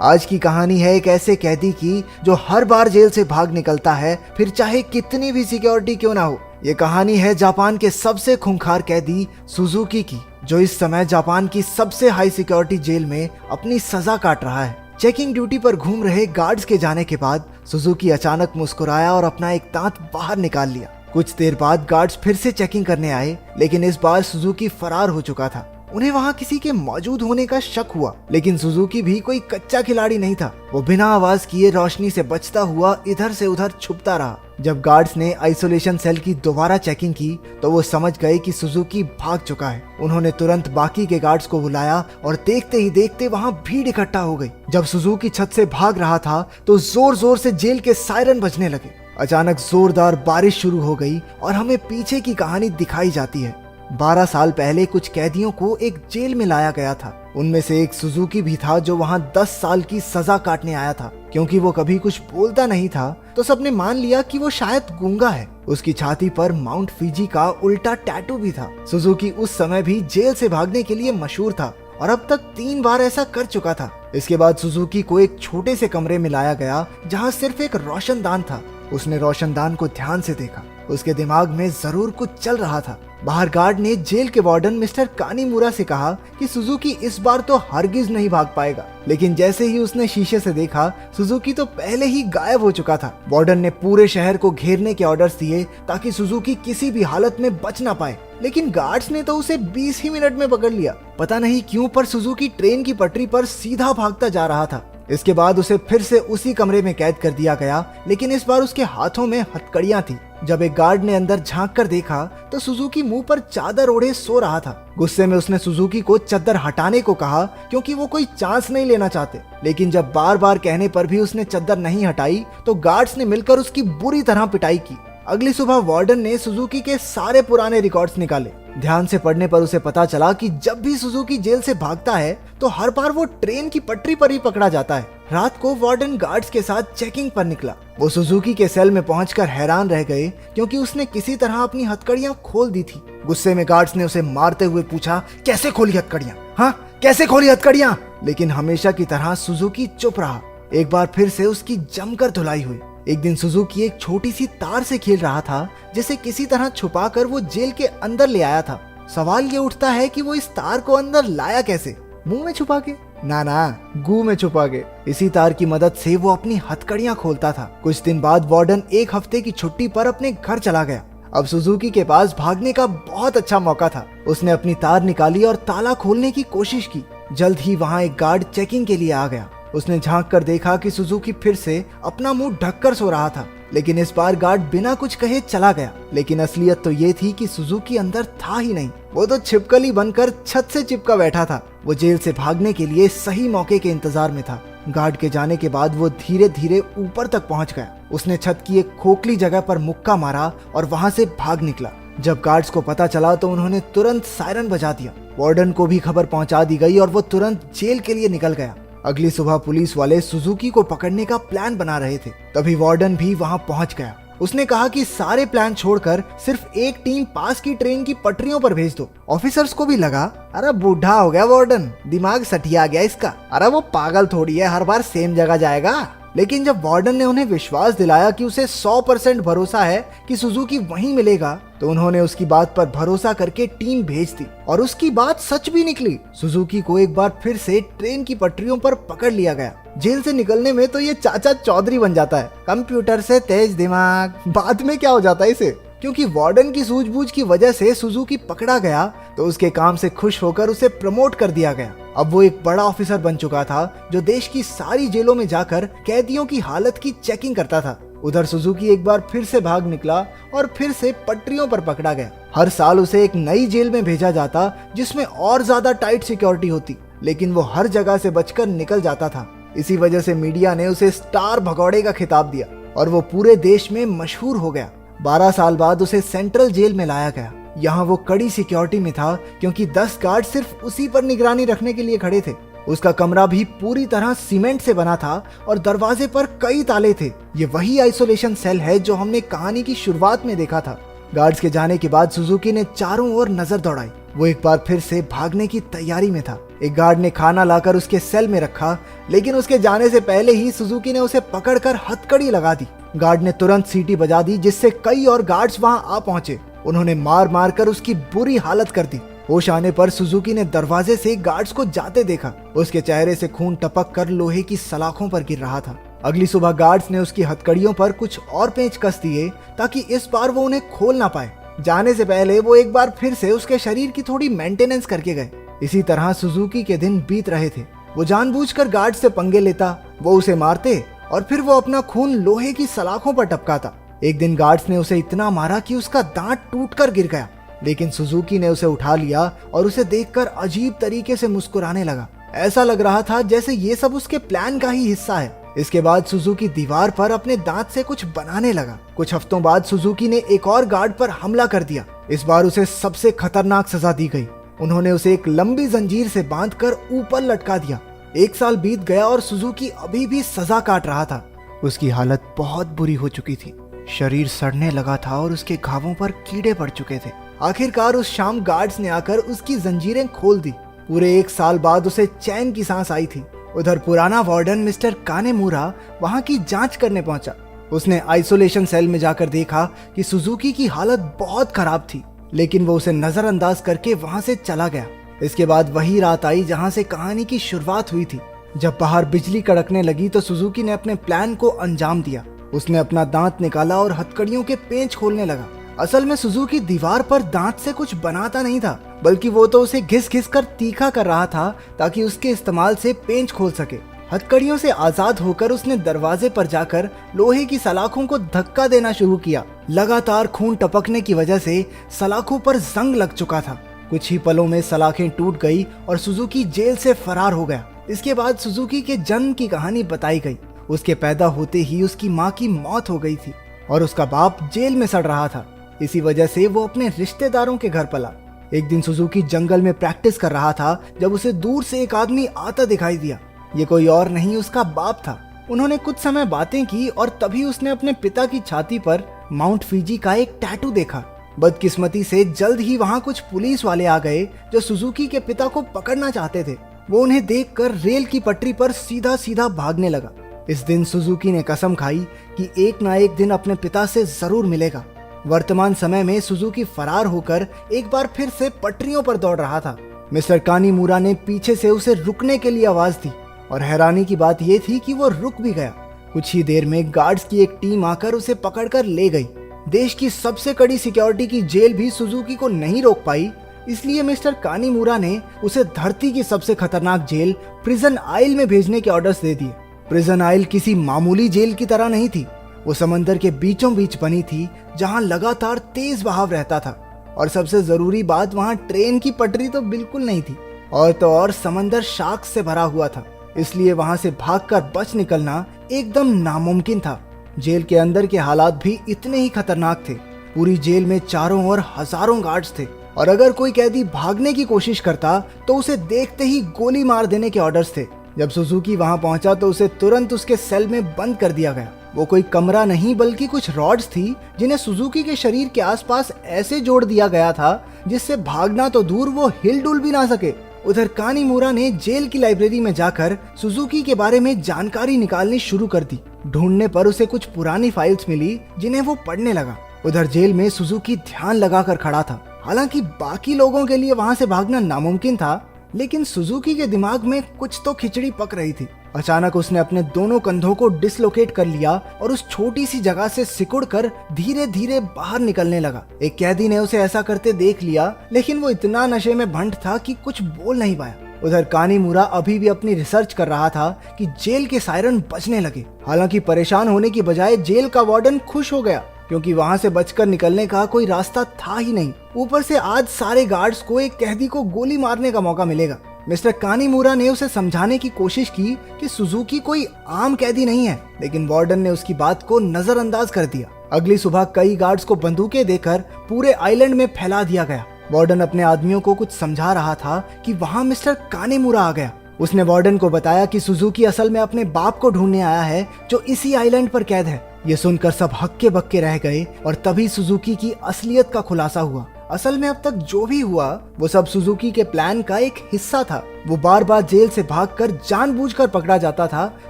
आज की कहानी है एक ऐसे कैदी की जो हर बार जेल से भाग निकलता है, फिर चाहे कितनी भी सिक्योरिटी क्यों ना हो। ये कहानी है जापान के सबसे खूंखार कैदी सुजुकी की, जो इस समय जापान की सबसे हाई सिक्योरिटी जेल में अपनी सजा काट रहा है। चेकिंग ड्यूटी पर घूम रहे गार्ड्स के जाने के बाद सुजुकी अचानक मुस्कुराया और अपना एक दांत बाहर निकाल लिया। कुछ देर बाद गार्ड्स फिर से चेकिंग करने आए, लेकिन इस बार सुजुकी फरार हो चुका था। उन्हें वहां किसी के मौजूद होने का शक हुआ, लेकिन सुजुकी भी कोई कच्चा खिलाड़ी नहीं था। वो बिना आवाज किए रोशनी से बचता हुआ इधर से उधर छुपता रहा। जब गार्ड्स ने आइसोलेशन सेल की दोबारा चेकिंग की तो वो समझ गए कि सुजुकी भाग चुका है। उन्होंने तुरंत बाकी के गार्ड्स को बुलाया और देखते ही देखते वहां भीड़ इकट्ठा हो गई। जब सुजुकी छत से भाग रहा था तो जोर जोर से जेल के सायरन बजने लगे। अचानक जोरदार बारिश शुरू हो गई और हमें पीछे की कहानी दिखाई जाती है। 12 साल पहले कुछ कैदियों को एक जेल में लाया गया था। उनमें से एक सुजुकी भी था जो वहां 10 साल की सजा काटने आया था। क्योंकि वो कभी कुछ बोलता नहीं था तो सबने मान लिया कि वो शायद गूंगा है। उसकी छाती पर माउंट फिजी का उल्टा टैटू भी था। सुजुकी उस समय भी जेल से भागने के लिए मशहूर था और अब तक 3 बार ऐसा कर चुका था। इसके बाद सुजुकी को एक छोटे से कमरे में लाया गया जहाँ सिर्फ एक रोशनदान था। उसने रोशनदान को ध्यान से देखा। उसके दिमाग में जरूर कुछ चल रहा था। बाहर गार्ड ने जेल के वार्डन मिस्टर कानीमुरा से कहा कि सुजुकी इस बार तो हरगिज नहीं भाग पाएगा, लेकिन जैसे ही उसने शीशे से देखा सुजुकी तो पहले ही गायब हो चुका था। वार्डन ने पूरे शहर को घेरने के ऑर्डर्स दिए ताकि सुजुकी किसी भी हालत में बच ना पाए, लेकिन गार्ड्स ने तो उसे 20 ही मिनट में पकड़ लिया। पता नहीं क्यों पर सुजुकी ट्रेन की पटरी पर सीधा भागता जा रहा था। इसके बाद उसे फिर से उसी कमरे में कैद कर दिया गया, लेकिन इस बार उसके हाथों में हथकड़ियां थी। जब एक गार्ड ने अंदर झांक कर देखा तो सुजुकी मुंह पर चादर ओढ़े सो रहा था। गुस्से में उसने सुजुकी को चादर हटाने को कहा क्योंकि वो कोई चांस नहीं लेना चाहते, लेकिन जब बार बार कहने पर भी उसने चादर नहीं हटाई तो गार्ड्स ने मिलकर उसकी बुरी तरह पिटाई की। अगली सुबह वार्डन ने सुजुकी के सारे पुराने रिकॉर्ड्स निकाले। ध्यान से पढ़ने पर उसे पता चला कि जब भी सुजुकी जेल से भागता है तो हर बार वो ट्रेन की पटरी पर ही पकड़ा जाता है। रात को वार्डन गार्ड्स के साथ चेकिंग पर निकला। वो सुजुकी के सेल में पहुंचकर हैरान रह गए क्योंकि उसने किसी तरह अपनी हथकड़ियां खोल दी थी। गुस्से में गार्ड्स ने उसे मारते हुए पूछा, कैसे खोली हथकड़ियां? हाँ, कैसे खोली हथकड़ियां? लेकिन हमेशा की तरह सुजुकी चुप रहा। एक बार फिर से उसकी जमकर धुलाई हुई। एक दिन सुजुकी एक छोटी सी तार से खेल रहा था जिसे किसी तरह छुपाकर वो जेल के अंदर ले आया था। सवाल ये उठता है कि वो इस तार को अंदर लाया कैसे? मुंह में छुपा के? ना, गू में छुपा के। इसी तार की मदद से वो अपनी हथकड़ियां खोलता था। कुछ दिन बाद वार्डन 1 हफ्ते की छुट्टी पर अपने घर चला गया। अब सुजुकी के पास भागने का बहुत अच्छा मौका था। उसने अपनी तार निकाली और ताला खोलने की कोशिश की। जल्द ही वहाँ एक गार्ड चेकिंग के लिए आ गया। उसने झांक कर देखा कि सुजुकी फिर से अपना मुंह ढककर सो रहा था, लेकिन इस बार गार्ड बिना कुछ कहे चला गया। लेकिन असलियत तो ये थी कि सुजुकी अंदर था ही नहीं। वो तो छिपकली बनकर छत से चिपका बैठा था। वो जेल से भागने के लिए सही मौके के इंतजार में था। गार्ड के जाने के बाद वो धीरे धीरे ऊपर तक पहुंच गया। उसने छत की एक खोखली जगह पर मुक्का मारा और वहां से भाग निकला। जब गार्ड्स को पता चला तो उन्होंने तुरंत सायरन बजा दिया। वार्डन को भी खबर पहुंचा दी गई और वो तुरंत जेल के लिए निकल गया। अगली सुबह पुलिस वाले सुजुकी को पकड़ने का प्लान बना रहे थे। तभी वार्डन भी वहां पहुंच गया। उसने कहा कि सारे प्लान छोड़कर सिर्फ एक टीम पास की ट्रेन की पटरियों पर भेज दो। ऑफिसर्स को भी लगा, अरे बूढ़ा हो गया वार्डन, दिमाग सठिया गया इसका, अरे वो पागल थोड़ी है, हर बार सेम जगह जाएगा। लेकिन जब वार्डन ने उन्हें विश्वास दिलाया कि उसे 100% भरोसा है कि सुजुकी वहीं मिलेगा, तो उन्होंने उसकी बात पर भरोसा करके टीम भेज दी और उसकी बात सच भी निकली। सुजुकी को एक बार फिर से ट्रेन की पटरियों पर पकड़ लिया गया। जेल से निकलने में तो ये चाचा चौधरी बन जाता है, कंप्यूटर से तेज दिमाग। बाद में क्या हो जाता है इसे? क्योंकि वार्डन की सूझबूझ की वजह से सुजुकी पकड़ा गया तो उसके काम से खुश होकर उसे प्रमोट कर दिया गया। अब वो एक बड़ा ऑफिसर बन चुका था जो देश की सारी जेलों में जाकर कैदियों की हालत की चेकिंग करता था। उधर सुजुकी एक बार फिर से भाग निकला और फिर से पटरियों पर पकड़ा गया। हर साल उसे एक नई जेल में भेजा जाता जिसमें और ज्यादा टाइट सिक्योरिटी होती, लेकिन वो हर जगह से बचकर निकल जाता था। इसी वजह से मीडिया ने उसे स्टार भगौड़े का खिताब दिया और वो पूरे देश में मशहूर हो गया। 12 साल बाद उसे सेंट्रल जेल में लाया गया। यहाँ वो कड़ी सिक्योरिटी में था क्योंकि 10 गार्ड सिर्फ उसी पर निगरानी रखने के लिए खड़े थे। उसका कमरा भी पूरी तरह सीमेंट से बना था और दरवाजे पर कई ताले थे। ये वही आइसोलेशन सेल है जो हमने कहानी की शुरुआत में देखा था। गार्ड्स के जाने के बाद सुजुकी ने चारों ओर नजर दौड़ाई। वो एक बार फिर से भागने की तैयारी में था। एक गार्ड ने खाना लाकर उसके सेल में रखा, लेकिन उसके जाने से पहले ही सुजुकी ने उसे पकड़कर हथकड़ी लगा दी। गार्ड ने तुरंत सीटी बजा दी, जिससे कई और गार्ड्स वहां आ पहुंचे। उन्होंने मार मार कर उसकी बुरी हालत कर दी। होश आने पर सुजुकी ने दरवाजे से गार्ड्स को जाते देखा। उसके चेहरे से खून टपक कर लोहे की सलाखों पर गिर रहा था। अगली सुबह गार्ड्स ने उसकी हथकड़ियों पर कुछ और पेंच कस दिए ताकि इस बार वो उन्हें खोल ना पाए। जाने से पहले वो एक बार फिर से उसके शरीर की थोड़ी मेंटेनेंस करके गए। इसी तरह सुजुकी के दिन बीत रहे थे। वो जानबूझकर गार्ड से पंगे लेता, वो उसे मारते और फिर वो अपना खून लोहे की सलाखों पर टपकाता। एक दिन गार्ड्स ने उसे इतना मारा कि उसका दांत टूटकर गिर गया, लेकिन सुजुकी ने उसे उठा लिया और उसे देखकर अजीब तरीके से मुस्कुराने लगा। ऐसा लग रहा था जैसे ये सब उसके प्लान का ही हिस्सा है। इसके बाद सुजुकी दीवार पर अपने दांत से कुछ बनाने लगा। कुछ हफ्तों बाद सुजुकी ने एक और गार्ड पर हमला कर दिया। इस बार उसे सबसे खतरनाक सजा दी गई। उन्होंने उसे एक लंबी जंजीर से बांधकर ऊपर लटका दिया। 1 साल बीत गया और सुजुकी अभी भी सजा काट रहा था। उसकी हालत बहुत बुरी हो चुकी थी। शरीर सड़ने लगा था और उसके घावों पर कीड़े पड़ चुके थे। आखिरकार उस शाम गार्ड्स ने आकर उसकी जंजीरें खोल दी। पूरे 1 साल बाद उसे चैन की सांस आई थी। उधर पुराना वार्डन मिस्टर कानेमुरा वहां की जांच करने पहुंचा। उसने आइसोलेशन सेल में जाकर देखा कि सुजुकी की हालत बहुत खराब थी, लेकिन वो उसे नजरअंदाज करके वहां से चला गया। इसके बाद वही रात आई जहां से कहानी की शुरुआत हुई थी। जब बाहर बिजली कड़कने लगी तो सुजुकी ने अपने प्लान को अंजाम दिया। उसने अपना दांत निकाला और हथकड़ियों के पेंच खोलने लगा। असल में सुजुकी दीवार पर दांत से कुछ बनाता नहीं था, बल्कि वो तो उसे घिस घिस कर तीखा कर रहा था ताकि उसके इस्तेमाल से पेंच खोल सके। हथकड़ियों से आजाद होकर उसने दरवाजे पर जाकर लोहे की सलाखों को धक्का देना शुरू किया। लगातार खून टपकने की वजह से सलाखों पर जंग लग चुका था। कुछ ही पलों में सलाखें टूट गई और सुजुकी जेल से फरार हो गया। इसके बाद सुजुकी के जन्म की कहानी बताई गई। उसके पैदा होते ही उसकी माँ की मौत हो गई थी और उसका बाप जेल में सड़ रहा था। इसी वजह से वो अपने रिश्तेदारों के घर पला। एक दिन सुजुकी जंगल में प्रैक्टिस कर रहा था जब उसे दूर से एक आदमी आता दिखाई दिया। ये कोई और नहीं उसका बाप था। उन्होंने कुछ समय बातें की और तभी उसने अपने पिता की छाती पर माउंट फीजी का एक टैटू देखा। बदकिस्मती से जल्द ही वहां कुछ पुलिस वाले आ गए जो सुजुकी के पिता को पकड़ना चाहते थे। वो उन्हें देखकर रेल की पटरी पर सीधा सीधा भागने लगा। इस दिन सुजुकी ने कसम खाई कि एक ना एक दिन अपने पिता से जरूर मिलेगा। वर्तमान समय में सुजुकी फरार होकर एक बार फिर से पटरियों पर दौड़ रहा था। मिस्टर कानीमुरा ने पीछे से उसे रुकने के लिए आवाज दी और हैरानी की बात यह थी कि वो रुक भी गया। कुछ ही देर में गार्ड्स की एक टीम आकर उसे पकड़कर ले गई। देश की सबसे कड़ी सिक्योरिटी की जेल भी सुजुकी को नहीं रोक पाई, इसलिए मिस्टर कानीमुरा ने उसे धरती की सबसे खतरनाक जेल प्रिजन आइल में भेजने के ऑर्डर्स दे दिए। प्रिजन आइल किसी मामूली जेल की तरह नहीं थी। वो समंदर के बीचों बीच बनी थी जहां लगातार तेज बहाव रहता था और सबसे जरूरी बात वहां ट्रेन की पटरी तो बिल्कुल नहीं थी और तो और समंदर शार्क्स से भरा हुआ था, इसलिए वहां से भागकर बच निकलना एकदम नामुमकिन था। जेल के अंदर के हालात भी इतने ही खतरनाक थे। पूरी जेल में चारों ओर हजारों गार्ड्स थे और अगर कोई कैदी भागने की कोशिश करता तो उसे देखते ही गोली मार देने के ऑर्डर्स थे। जब सुजुकी वहां पहुंचा तो उसे तुरंत उसके सेल में बंद कर दिया गया। वो कोई कमरा नहीं बल्कि कुछ रॉड्स थी जिन्हें सुजुकी के शरीर के आसपास ऐसे जोड़ दिया गया था जिससे भागना तो दूर वो हिल डुल भी ना सके। उधर कानीमुरा ने जेल की लाइब्रेरी में जाकर सुजुकी के बारे में जानकारी निकालनी शुरू कर दी। ढूंढने पर उसे कुछ पुरानी फाइल्स मिली जिन्हें वो पढ़ने लगा। उधर जेल में सुजुकी ध्यान लगाकर खड़ा था। हालांकि बाकी लोगों के लिए वहां से भागना नामुमकिन था, लेकिन सुजुकी के दिमाग में कुछ तो खिचड़ी पक रही थी। अचानक उसने अपने दोनों कंधों को डिसलोकेट कर लिया और उस छोटी सी जगह से सिकुड़कर धीरे धीरे बाहर निकलने लगा। एक कैदी ने उसे ऐसा करते देख लिया, लेकिन वो इतना नशे में भंट था कि कुछ बोल नहीं पाया। उधर कानीमुरा अभी भी अपनी रिसर्च कर रहा था कि जेल के सायरन बजने लगे। हालांकि परेशान होने की बजाय जेल का वार्डन खुश हो गया, क्योंकि वहां से बचकर निकलने का कोई रास्ता था ही नहीं। ऊपर से आज सारे गार्ड्स को एक कैदी को गोली मारने का मौका मिलेगा। मिस्टर कानीमुरा ने उसे समझाने की कोशिश की कि सुजुकी कोई आम कैदी नहीं है, लेकिन वार्डन ने उसकी बात को नजरअंदाज कर दिया। अगली सुबह कई गार्ड्स को बंदूकें देकर पूरे आइलैंड में फैला दिया गया। वार्डन अपने आदमियों को कुछ समझा रहा था कि वहां मिस्टर कानीमुरा आ गया। उसने वार्डन को बताया कि सुजुकी असल में अपने बाप को ढूंढने आया है जो इसी आइलैंड पर कैद है। ये सुनकर सब हक्के बक्के रह गए और तभी सुजुकी की असलियत का खुलासा हुआ। असल में अब तक जो भी हुआ वो सब सुजुकी के प्लान का एक हिस्सा था। वो बार बार जेल से भागकर जानबूझकर पकड़ा जाता था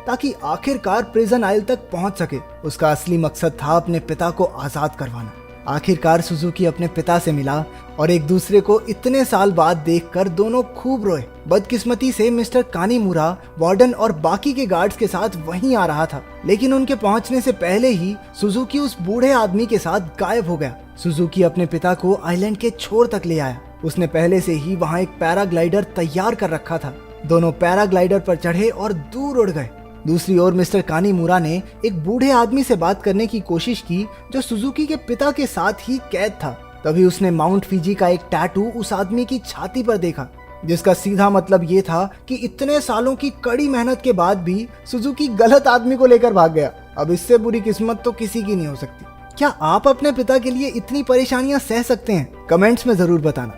ताकि आखिरकार प्रिजन आइल तक पहुंच सके। उसका असली मकसद था अपने पिता को आजाद करवाना। आखिरकार सुजुकी अपने पिता से मिला और एक दूसरे को इतने साल बाद देखकर दोनों खूब रोए। बदकिस्मती से मिस्टर कानीमुरा वार्डन और बाकी के गार्ड्स के साथ वहीं आ रहा था, लेकिन उनके पहुंचने से पहले ही सुजुकी उस बूढ़े आदमी के साथ गायब हो गया। सुजुकी अपने पिता को आइलैंड के छोर तक ले आया। उसने पहले से ही वहां एक पैराग्लाइडर तैयार कर रखा था। दोनों पैराग्लाइडर पर चढ़े और दूर उड़ गए। दूसरी ओर मिस्टर कानीमुरा ने एक बूढ़े आदमी से बात करने की कोशिश की जो सुजुकी के पिता के साथ ही कैद था। तभी उसने माउंट फिजी का एक टैटू उस आदमी की छाती पर देखा, जिसका सीधा मतलब ये था कि इतने सालों की कड़ी मेहनत के बाद भी सुजुकी गलत आदमी को लेकर भाग गया। अब इससे बुरी किस्मत तो किसी की नहीं हो सकती। क्या आप अपने पिता के लिए इतनी परेशानियां सह सकते हैं? कमेंट्स में जरूर बताना।